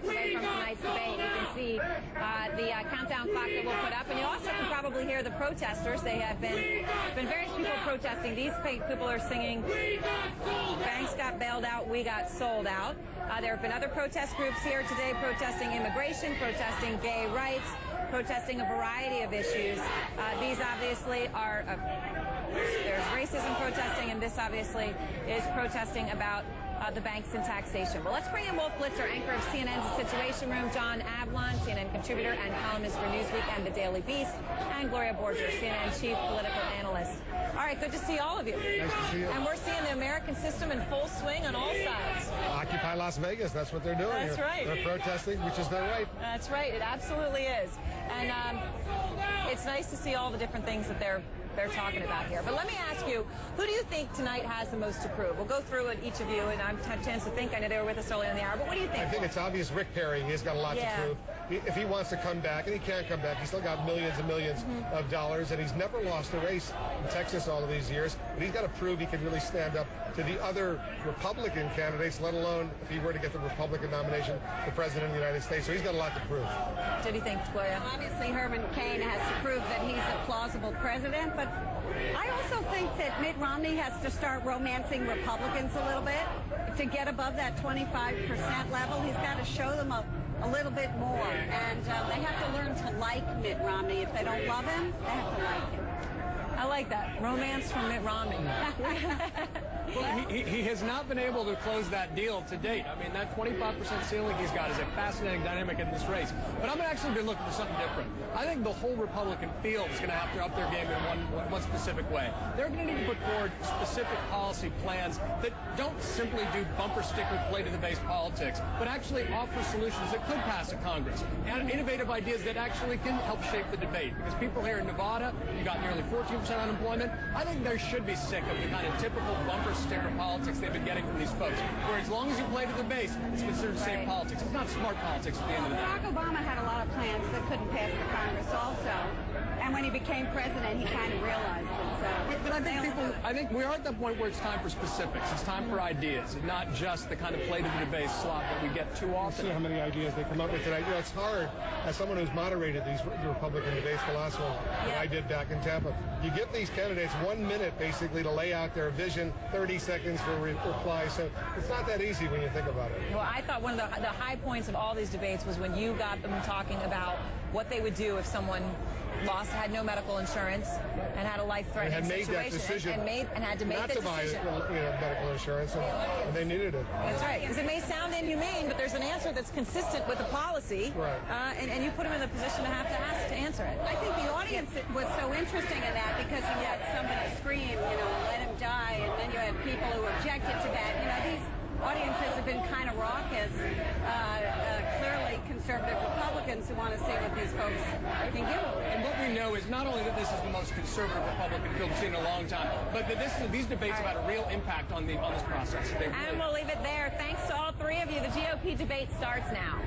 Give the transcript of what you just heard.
minutes away from tonight's debate. You can see the countdown clock that we'll put up, and you also can probably hear the protesters. They have been various people protesting. These people are singing, "Banks got bailed out, we got sold out." There have been other protest groups here today protesting immigration, protesting gay rights, protesting a variety of issues. These obviously are, there's racism protesting, and this obviously is protesting about the banks and taxation. Well, let's bring in Wolf Blitzer, anchor of CNN's Situation Room, John Avlon, CNN contributor and columnist for Newsweek and The Daily Beast, and Gloria Borger, CNN chief political analyst. All right, good to see all of you. Nice to see you. And we're seeing the American system in full swing on all sides. Occupy Las Vegas, that's what they're doing. That's right. They're protesting, which is their right. That's right, it absolutely is. And it's nice to see all the different things that they're talking about here. But let me ask you, who do you think tonight has the most to prove? We'll go through it, each of you, and I've had a chance to think. I know they were with us earlier in the hour, but what do you think? I think it's obvious Rick Perry, he's got a lot to prove. If he wants to come back, and he can come back, he's still got millions and millions of dollars, and he's never lost a race in Texas all of these years, but he's got to prove he can really stand up to the other Republican candidates, let alone if he were to get the Republican nomination for President of the United States. So he's got a lot to prove. What do you think, Gloria? Well, obviously, Herman Cain has to prove that he's a plausible president, but I also think that Mitt Romney has to start romancing Republicans a little bit to get above that 25% level. He's got to show them a little bit more, and they have to learn to like Mitt Romney. If they don't love him, they have to like him. I like that. Romance from Mitt Romney. Well, he has not been able to close that deal to date. I mean, that 25% ceiling he's got is a fascinating dynamic in this race. But I'm actually been looking for something different. I think the whole Republican field is going to have to up their game in one specific way. They're going to need to put forward specific policy plans that don't simply do bumper sticker play to the base politics, but actually offer solutions that could pass a Congress and innovative ideas that actually can help shape the debate. Because people here in Nevada, you got nearly 14% unemployment. I think they should be sick of the kind of typical bumper sticker politics they've been getting from these folks, where as long as you play to the base, it's considered safe politics. It's not smart politics at the end of the day. Barack Obama had a lot of plans that couldn't pass the Congress also, and when he became president, he kind of realized it. So, but I think we are at that point where it's time for specifics. It's time for ideas, and not just the kind of play to the base slot that we get too often. See how many ideas they come up with tonight. You know, it's hard as someone who's moderated these Republican debates, the last one that I did back in Tampa. You give these candidates 1 minute basically to lay out their vision, 30 seconds for reply. So it's not that easy when you think about it. Well, I thought one of the high points of all these debates was when you got them talking about what they would do if someone had no medical insurance and had a life-threatening situation. That decision and had to make that decision. Not to buy medical insurance, and they needed it. That's right. Because it may sound inhumane, but there's an answer that's consistent with the policy. Right. And you put them in the position to have to ask to answer it. I think the audience was so interesting in that because you had somebody scream, let him die, and then you had people who objected to that. These audiences have been kind of raucous, clearly conservative Republicans who want to see what these folks can give them. And what we know is not only that this is the most conservative Republican field we've seen in a long time, but that these debates have had a real impact on this process. And we'll leave it there. Thanks to all three of you. The GOP debate starts now.